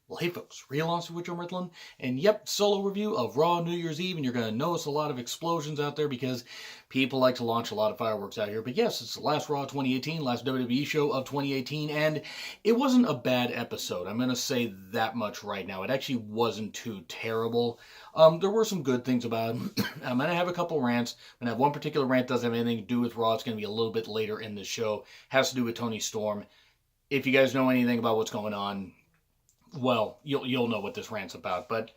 Well, hey folks, Real Honestly with Joe Merthlin, and yep, solo review of Raw New Year's Eve, and you're going to notice a lot of explosions out there because people like to launch a lot of fireworks out here. But yes, it's the last Raw 2018, last WWE show of 2018, and it wasn't a bad episode. I'm going to say that much right now. It actually wasn't too terrible. There were some good things about it. I'm going to have a couple rants. I'm going to have one particular rant that doesn't have anything to do with Raw. It's going to be a little bit later in the show. Has to do with Toni Storm. If you guys know anything about what's going on, well, you'll know what this rant's about. But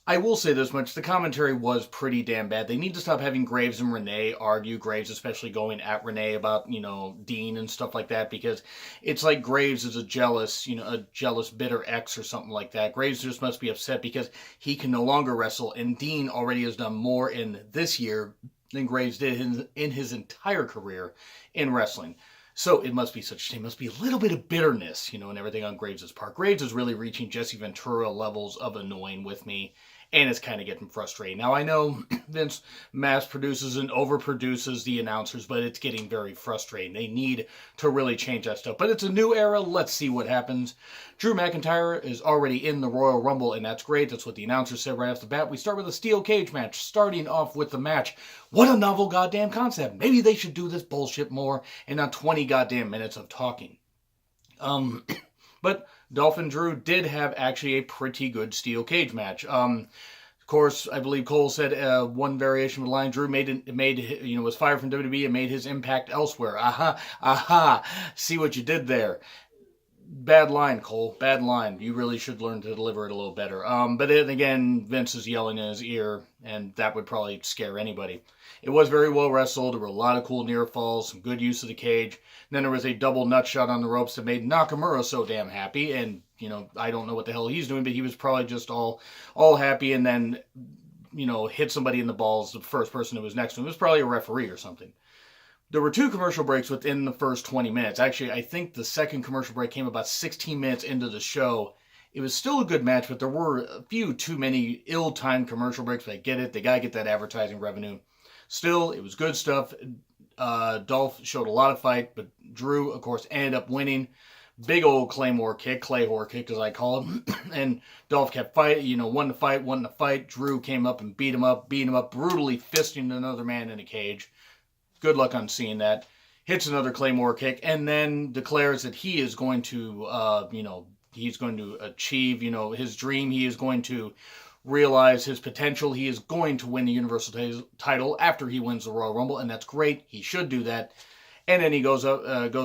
I will say this much: the commentary was pretty damn bad. They need to stop having Graves and Renee argue. Graves, especially going at Renee about Dean and stuff like that, because it's like Graves is a jealous, bitter ex or something like that. Graves just must be upset because he can no longer wrestle, and Dean already has done more in this year than Graves did in his entire career in wrestling. So it must be there must be a little bit of bitterness, and everything on Graves' part. Graves is really reaching Jesse Ventura levels of annoying with me, and it's kind of getting frustrating. Now, I know Vince mass produces and overproduces the announcers, but it's getting very frustrating. They need to really change that stuff. But it's a new era. Let's see what happens. Drew McIntyre is already in the Royal Rumble, and that's great. That's what the announcer said right off the bat. We start with a steel cage match, starting off with the match. What a novel goddamn concept. Maybe they should do this bullshit more and not 20 goddamn minutes of talking. But Dolph and Drew did have actually a pretty good steel cage match. Of course, I believe Cole said one variation of the line. Drew was fired from WWE and made his impact elsewhere. Aha! See what you did there. Bad line, Cole. Bad line. You really should learn to deliver it a little better. But then again, Vince is yelling in his ear, and that would probably scare anybody. It was very well wrestled. There were a lot of cool near falls, some good use of the cage. And then there was a double nut shot on the ropes that made Nakamura so damn happy. And, I don't know what the hell he's doing, but he was probably just all happy, and then, hit somebody in the balls. The first person who was next to him was probably a referee or something. There were 2 commercial breaks within the first 20 minutes. Actually, I think the second commercial break came about 16 minutes into the show. It was still a good match, but there were a few too many ill-timed commercial breaks. But I get it. They got to get that advertising revenue. Still, it was good stuff. Dolph showed a lot of fight, but Drew, of course, ended up winning. Big old Clayhor kick, as I call him. And Dolph kept fighting, wanting to fight. Drew came up and beat him up, brutally fisting another man in a cage. Good luck on seeing that. Hits another Claymore kick, and then declares that he is going to, he's going to achieve, his dream. He is going to realize his potential. He is going to win the Universal title after he wins the Royal Rumble, and that's great. He should do that. And then he goes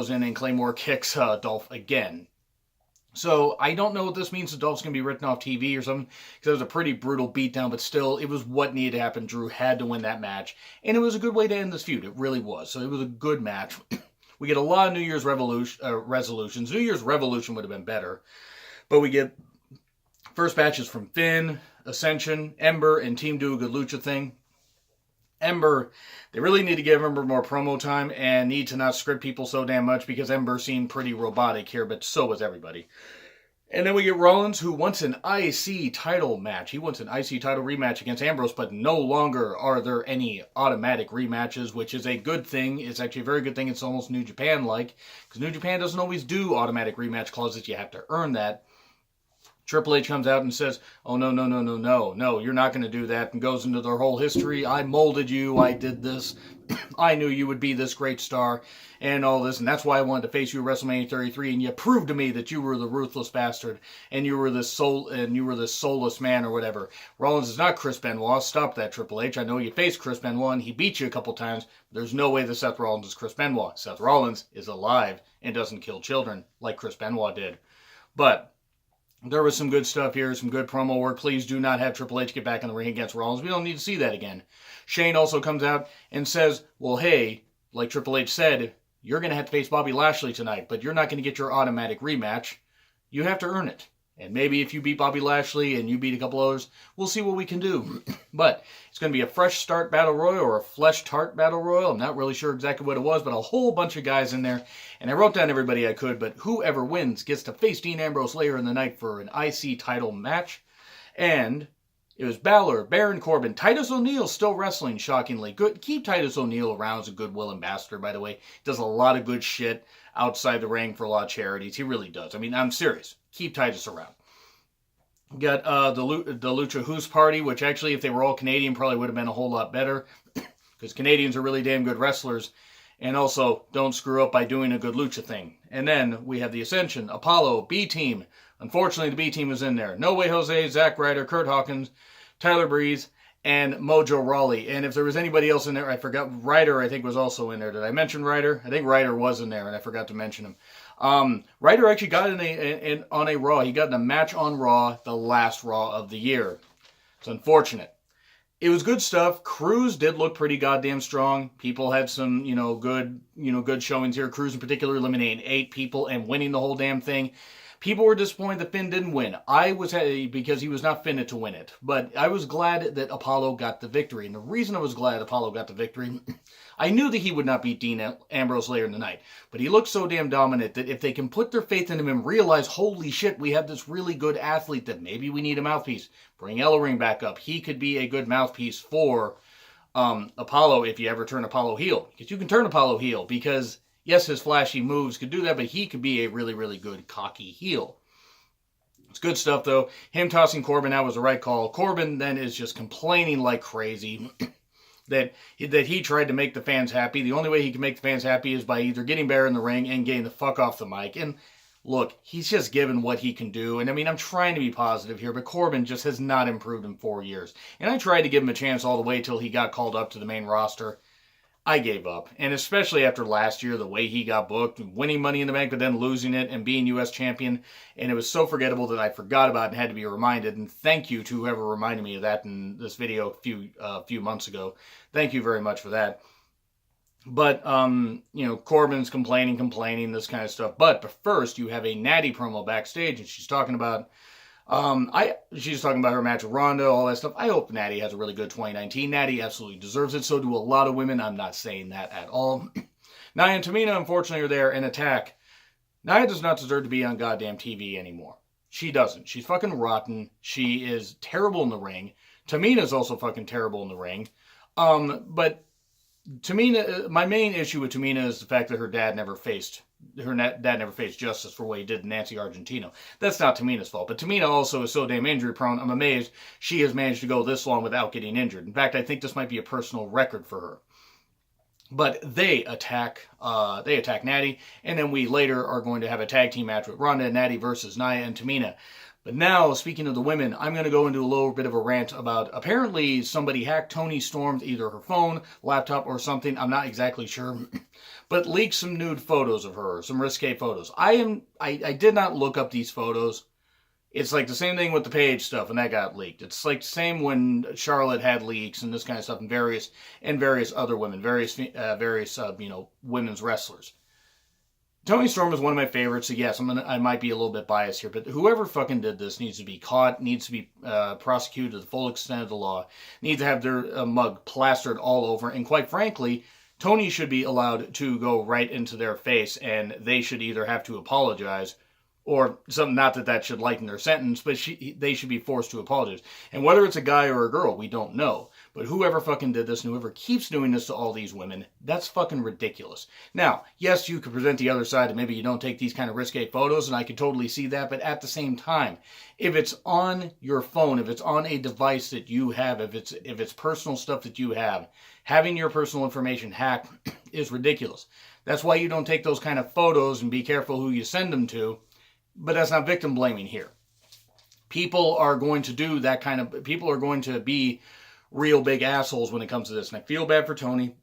in and Claymore kicks Dolph again. So I don't know what this means that Dolph's going to be written off TV or something, because it was a pretty brutal beatdown, but still, it was what needed to happen. Drew had to win that match, and it was a good way to end this feud. It really was. So it was a good match. We get a lot of New Year's resolutions. New Year's Revolution would have been better, but we get first batches from Finn, Ascension, Ember, and Team Do a Good Lucha Thing. Ember, they really need to give Ember more promo time and need to not script people so damn much, because Ember seemed pretty robotic here, but so was everybody. And then we get Rollins, who wants an IC title match. He wants an IC title rematch against Ambrose, but no longer are there any automatic rematches, which is a good thing. It's actually a very good thing. It's almost New Japan-like, because New Japan doesn't always do automatic rematch clauses. You have to earn that. Triple H comes out and says, oh, no, you're not going to do that, and goes into their whole history. I molded you, I did this, I knew you would be this great star, and all this, and that's why I wanted to face you at WrestleMania 33, and you proved to me that you were the ruthless bastard, and you were this soulless man, or whatever. Rollins is not Chris Benoit. Stop that, Triple H. I know you faced Chris Benoit, and he beat you a couple times, but there's no way that Seth Rollins is Chris Benoit. Seth Rollins is alive and doesn't kill children like Chris Benoit did. But there was some good stuff here, some good promo work. Please do not have Triple H get back in the ring against Rollins. We don't need to see that again. Shane also comes out and says, well, hey, like Triple H said, you're going to have to face Bobby Lashley tonight, but you're not going to get your automatic rematch. You have to earn it. And maybe if you beat Bobby Lashley and you beat a couple others, we'll see what we can do. But it's going to be a fresh start battle royal or a flesh tart battle royal. I'm not really sure exactly what it was, but a whole bunch of guys in there. And I wrote down everybody I could, but whoever wins gets to face Dean Ambrose later in the night for an IC title match. And it was Balor, Baron Corbin, Titus O'Neil still wrestling, shockingly. Good. Keep Titus O'Neil around as a goodwill ambassador, by the way. Does a lot of good shit outside the ring for a lot of charities. He really does. I mean, I'm serious. Keep Titus around. Got the Lucha Hoos Party, which actually, if they were all Canadian, probably would have been a whole lot better. Because Canadians are really damn good wrestlers. And also, don't screw up by doing a good lucha thing. And then we have the Ascension, Apollo, B-Team. Unfortunately, the B-Team is in there. No Way Jose, Zack Ryder, Kurt Hawkins, Tyler Breeze, and Mojo Rawley. And if there was anybody else in there, I forgot. Ryder, I think, was also in there. Did I mention Ryder? I think Ryder was in there, and I forgot to mention him. Ryder actually got on a Raw. He got in a match on Raw, the last Raw of the year. It's unfortunate. It was good stuff. Cruz did look pretty goddamn strong. People had some, good showings here. Cruz in particular eliminating 8 people and winning the whole damn thing. People were disappointed that Finn didn't win. I was happy because he was not Finn to win it. But I was glad that Apollo got the victory. And the reason I was glad Apollo got the victory, I knew that he would not beat Dean Ambrose later in the night. But he looked so damn dominant that if they can put their faith in him and realize, holy shit, we have this really good athlete that maybe we need a mouthpiece. Bring Ellering back up. He could be a good mouthpiece for Apollo if you ever turn Apollo heel. Because you can turn Apollo heel because, yes, his flashy moves could do that, but he could be a really, really good cocky heel. It's good stuff, though. Him tossing Corbin out was the right call. Corbin then is just complaining like crazy that he tried to make the fans happy. The only way he can make the fans happy is by either getting Bear in the ring and getting the fuck off the mic. And look, he's just given what he can do. And I mean, I'm trying to be positive here, but Corbin just has not improved in 4 years. And I tried to give him a chance all the way till he got called up to the main roster. I gave up. And especially after last year, the way he got booked, winning Money in the Bank, but then losing it and being U.S. champion. And it was so forgettable that I forgot about it and had to be reminded. And thank you to whoever reminded me of that in this video a few months ago. Thank you very much for that. But, Corbin's complaining, this kind of stuff. But first, you have a Natty promo backstage, and she's talking about she's talking about her match with Ronda, all that stuff. I hope Natty has a really good 2019. Natty absolutely deserves it. So do a lot of women. I'm not saying that at all. Nia and Tamina, unfortunately, are there in attack. Nia does not deserve to be on goddamn TV anymore. She doesn't. She's fucking rotten. She is terrible in the ring. Tamina's also fucking terrible in the ring. But Tamina, my main issue with Tamina is the fact that her dad never faced justice for what he did to Nancy Argentino. That's not Tamina's fault, but Tamina also is so damn injury prone. I'm amazed she has managed to go this long without getting injured. In fact, I think this might be a personal record for her. But they attack Natty, and then we later are going to have a tag team match with Ronda and Natty versus Nia and Tamina. But now, speaking of the women, I'm going to go into a little bit of a rant about apparently somebody hacked Toni Storm's either her phone, laptop, or something. I'm not exactly sure. But leaked some nude photos of her, some risque photos. I did not look up these photos. It's like the same thing with the Paige stuff, and that got leaked. It's like the same when Charlotte had leaks and this kind of stuff, and various other women, various women's wrestlers. Toni Storm is one of my favorites, so yes, I might be a little bit biased here, but whoever fucking did this needs to be caught, needs to be prosecuted to the full extent of the law, needs to have their mug plastered all over, and quite frankly, Toni should be allowed to go right into their face, and they should either have to apologize, or something, not that should lighten their sentence, but they should be forced to apologize. And whether it's a guy or a girl, we don't know. But whoever fucking did this, and whoever keeps doing this to all these women, that's fucking ridiculous. Now, yes, you could present the other side, and maybe you don't take these kind of risque photos, and I can totally see that, but at the same time, if it's on your phone, if it's on a device that you have, if it's personal stuff that you have, having your personal information hacked is ridiculous. That's why you don't take those kind of photos, and be careful who you send them to. But that's not victim blaming here. People are going to do that kind of... People are going to be real big assholes when it comes to this. And I feel bad for Toni.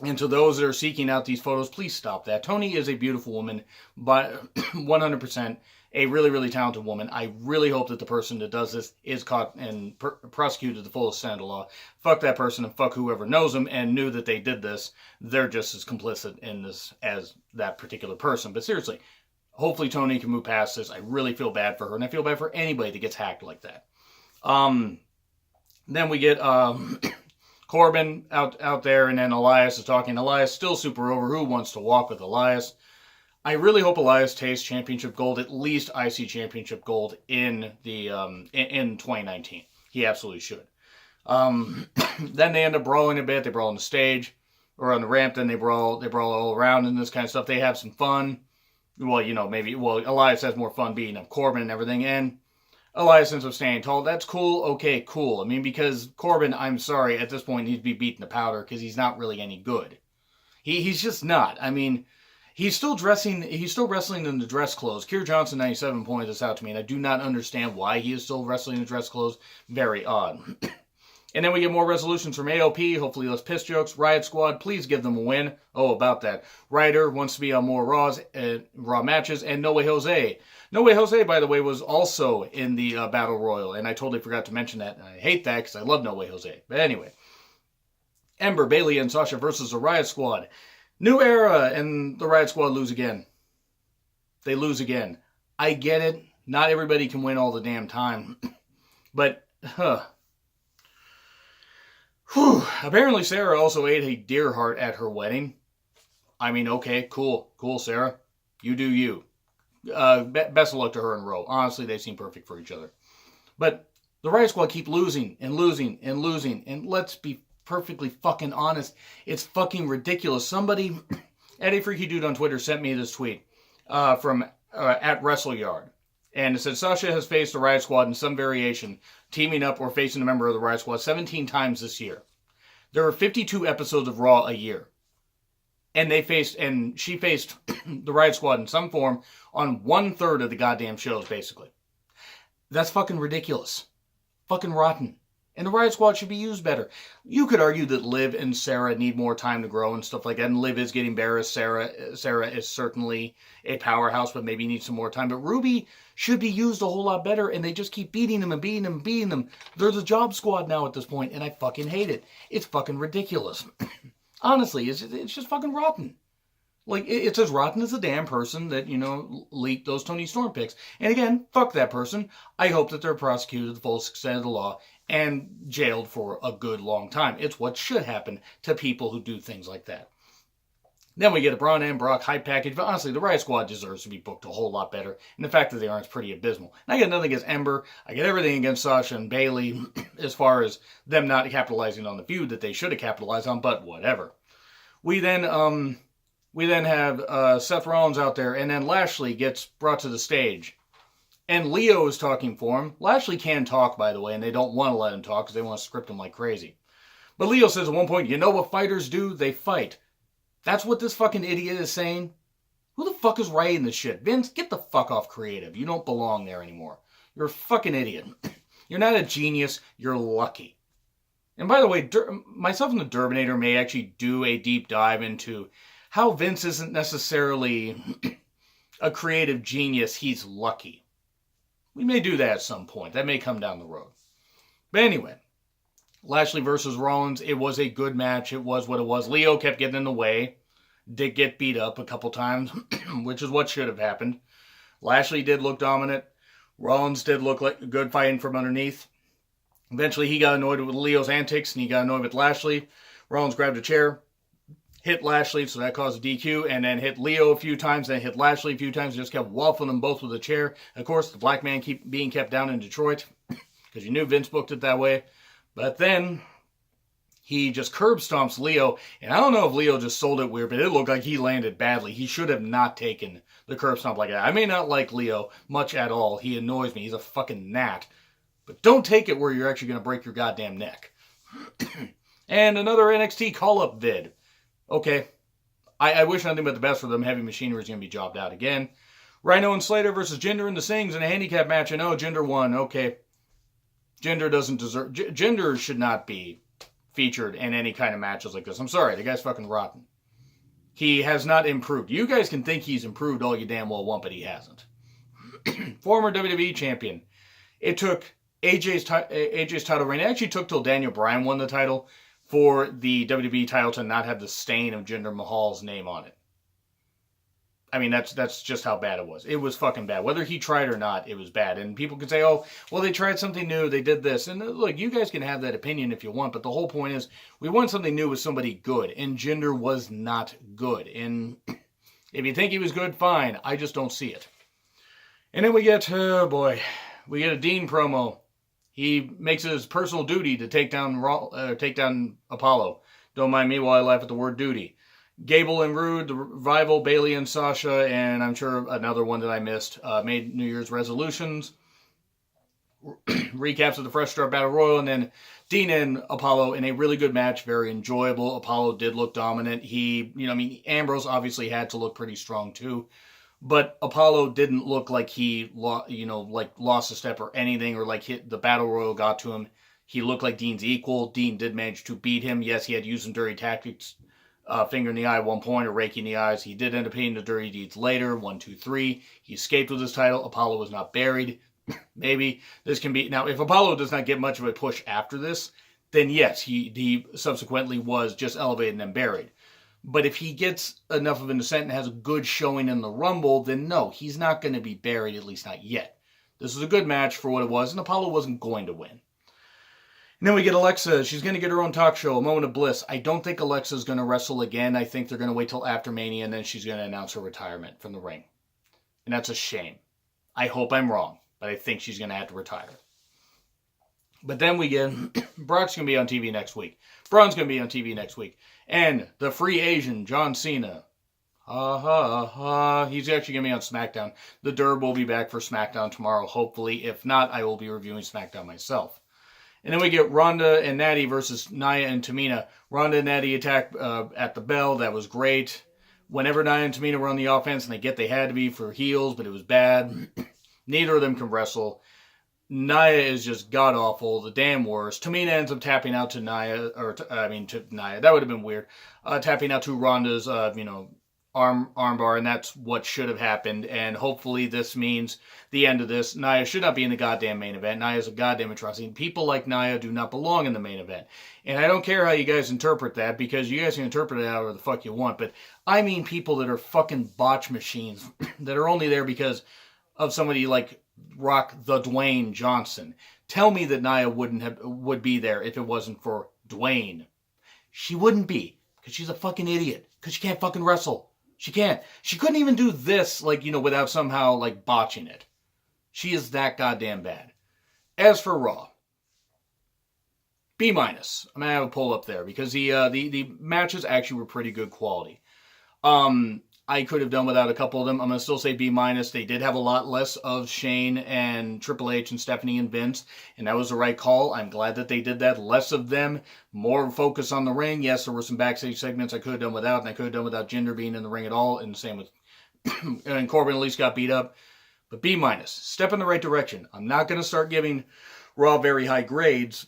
And to those that are seeking out these photos, please stop that. Toni is a beautiful woman, but 100% a really, really talented woman. I really hope that the person that does this is caught and prosecuted to the fullest extent of the law. Fuck that person and fuck whoever knows them and knew that they did this. They're just as complicit in this as that particular person. But seriously... Hopefully Toni can move past this. I really feel bad for her, and I feel bad for anybody that gets hacked like that. Then we get Corbin out there, and then Elias is talking. Elias still super over. Who wants to walk with Elias? I really hope Elias tastes championship gold, at least IC championship gold in 2019. He absolutely should. Then they end up brawling a bit. They brawl on the stage or on the ramp. Then they brawl all around and this kind of stuff. They have some fun. Well, Elias has more fun beating up Corbin and everything. And Elias ends up staying tall. That's cool. Okay, cool. I mean, because Corbin, I'm sorry, at this point needs to be beaten to powder because he's not really any good. He's just not. I mean, he's still wrestling in the dress clothes. Keir Johnson 97 pointed this out to me, and I do not understand why he is still wrestling in dress clothes. Very odd. And then we get more resolutions from AOP, hopefully less piss jokes. Riot Squad, please give them a win. Oh, about that. Ryder wants to be on more Raw matches, and No Way Jose. No Way Jose, by the way, was also in the Battle Royal, and I totally forgot to mention that. And I hate that because I love No Way Jose. But anyway. Ember, Bayley, and Sasha versus the Riot Squad. New era, and the Riot Squad lose again. They lose again. I get it. Not everybody can win all the damn time. But, apparently Sarah also ate a deer heart at her wedding. I mean, okay, cool. Cool, Sarah. You do you. Best of luck to her and Ro. Honestly, they seem perfect for each other. But the Riot Squad keep losing and losing and losing. And let's be perfectly fucking honest, it's fucking ridiculous. Somebody, Eddie Freaky Dude on Twitter, sent me this tweet from at WrestleYard. And it said, Sasha has faced the Riot Squad in some variation, teaming up or facing a member of the Riot Squad 17 times this year. There are 52 episodes of Raw a year. And she faced the Riot Squad in some form on 1/3 of the goddamn shows, basically. That's fucking ridiculous. Fucking rotten. And the Riot Squad should be used better. You could argue that Liv and Sarah need more time to grow and stuff like that. And Liv is getting better. Sarah is certainly a powerhouse, but maybe needs some more time. But Ruby should be used a whole lot better. And they just keep beating them and beating them and beating them. They're the job squad now at this point, and I fucking hate it. It's fucking ridiculous. Honestly, it's just fucking rotten. Like, it's as rotten as the damn person that, leaked those Tony Storm pics. And again, fuck that person. I hope that they're prosecuted to the full extent of the law and jailed for a good long time. It's what should happen to people who do things like that. Then we get a Braun and Brock hype package, but honestly, the Riot Squad deserves to be booked a whole lot better, and the fact that they aren't is pretty abysmal. And I get nothing against Ember. I get everything against Sasha and Bayley as far as them not capitalizing on the feud that they should have capitalized on, but whatever. We then have Seth Rollins out there, and then Lashley gets brought to the stage. And Leo is talking for him. Lashley can talk, by the way, and they don't want to let him talk because they want to script him like crazy. But Leo says at one point, you know what fighters do? They fight. That's what this fucking idiot is saying? Who the fuck is writing this shit? Vince, get the fuck off creative. You don't belong there anymore. You're a fucking idiot. You're not a genius. You're lucky. And by the way, myself and the Durbinator may actually do a deep dive into how Vince isn't necessarily a creative genius. He's lucky. We may do that at some point. That may come down the road. But anyway, Lashley versus Rollins, it was a good match. It was what it was. Leo kept getting in the way. Did get beat up a couple times, which is what should have happened. Lashley did look dominant. Rollins did look like good fighting from underneath. Eventually, he got annoyed with Leo's antics, and he got annoyed with Lashley. Rollins grabbed a chair, hit Lashley, so that caused a DQ, and then hit Leo a few times, then hit Lashley a few times, and just kept waffling them both with a chair. Of course, the black man being kept down in Detroit, because you knew Vince booked it that way. But then he just curb stomps Leo, and I don't know if Leo just sold it weird, but it looked like he landed badly. He should have not taken the curb stomp like that. I may not like Leo much at all. He annoys me. He's a fucking gnat. But don't take it where you're actually going to break your goddamn neck. And another NXT call-up vid. Okay. I wish nothing but the best for them. Heavy Machinery is going to be jobbed out again. Rhino and Slater versus Jinder and the Sings in a handicap match. And Jinder won. Okay. Jinder doesn't deserve... Jinder should not be featured in any kind of matches like this. I'm sorry. The guy's fucking rotten. He has not improved. You guys can think he's improved all you damn well want, but he hasn't. Former WWE champion. It took... AJ's title reign. It actually took till Daniel Bryan won the title for the WWE title to not have the stain of Jinder Mahal's name on it. I mean, that's just how bad it was. It was fucking bad. Whether he tried or not, it was bad. And people can say, oh, well, they tried something new. They did this. And look, you guys can have that opinion if you want. But the whole point is, we want something new with somebody good. And Jinder was not good. And if you think he was good, fine. I just don't see it. And then we get, we get a Dean promo. He makes it his personal duty to take down Apollo. Don't mind me while I laugh at the word duty. Gable and Rude, the Revival, Bayley and Sasha, and I'm sure another one that I missed, made New Year's resolutions. recaps of the Fresh Start Battle Royal, and then Dean and Apollo in a really good match, very enjoyable. Apollo did look dominant. Ambrose obviously had to look pretty strong too, but Apollo didn't look like he, lost a step or anything, or like the Battle Royal got to him. He looked like Dean's equal. Dean did manage to beat him. Yes, he had used some dirty tactics, finger in the eye at one point, or rake in the eyes. He did end up hitting the dirty deeds later, 1, 2, 3. He escaped with his title. Apollo was not buried. Maybe this can be... Now, if Apollo does not get much of a push after this, then yes, he subsequently was just elevated and then buried. But if he gets enough of an ascent and has a good showing in the Rumble, then no, he's not going to be buried, at least not yet. This was a good match for what it was, and Apollo wasn't going to win. And then we get Alexa. She's going to get her own talk show, A Moment of Bliss. I don't think Alexa's going to wrestle again. I think they're going to wait till after Mania, and then she's going to announce her retirement from the ring. And that's a shame. I hope I'm wrong, but I think she's going to have to retire. But then we get Brock's going to be on TV next week. Braun's going to be on TV next week. And the free Asian, John Cena. He's actually going to be on SmackDown. The Derb will be back for SmackDown tomorrow, hopefully. If not, I will be reviewing SmackDown myself. And then we get Ronda and Natty versus Nia and Tamina. Ronda and Natty attack at the bell. That was great. Whenever Nia and Tamina were on the offense, and they had to be for heels, but it was bad. Neither of them can wrestle. Nia is just god-awful, the damn worst. Tamina ends up tapping out to Nia, to Nia. That would have been weird. Tapping out to Ronda's, armbar, and that's what should have happened. And hopefully this means the end of this. Nia should not be in the goddamn main event. Nia's a goddamn atrocity. People like Nia do not belong in the main event. And I don't care how you guys interpret that, because you guys can interpret it however the fuck you want, but I mean people that are fucking botch machines that are only there because of somebody like Rock the Dwayne Johnson. Tell me that Nia would be there if it wasn't for Dwayne. She wouldn't be, because she's a fucking idiot, because she can't fucking wrestle. She can't. She couldn't even do this, without somehow, botching it. She is that goddamn bad. As for Raw, B-. I'm going to have a poll up there, because the matches actually were pretty good quality. I could have done without a couple of them. I'm going to still say B-. They did have a lot less of Shane and Triple H and Stephanie and Vince, and that was the right call. I'm glad that they did that. Less of them, more focus on the ring. Yes, there were some backstage segments I could have done without, and I could have done without Jinder being in the ring at all, and the same with... and Corbin at least got beat up. But B-. Step in the right direction. I'm not going to start giving Raw very high grades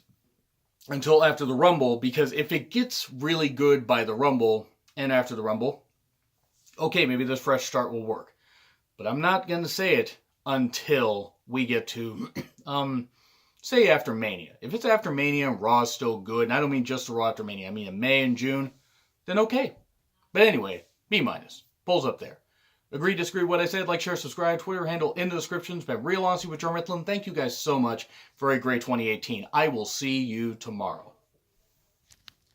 until after the Rumble, because if it gets really good by the Rumble and after the Rumble, okay, maybe this fresh start will work. But I'm not going to say it until we get to, say after Mania. If it's after Mania and Raw is still good, and I don't mean just the Raw after Mania, I mean in May and June, then okay. But anyway, B-. Polls up there. Agree, disagree with what I said, like, share, subscribe, Twitter handle in the description. It's been Real Honesty with John Ritlin. Thank you guys so much for a great 2018. I will see you tomorrow.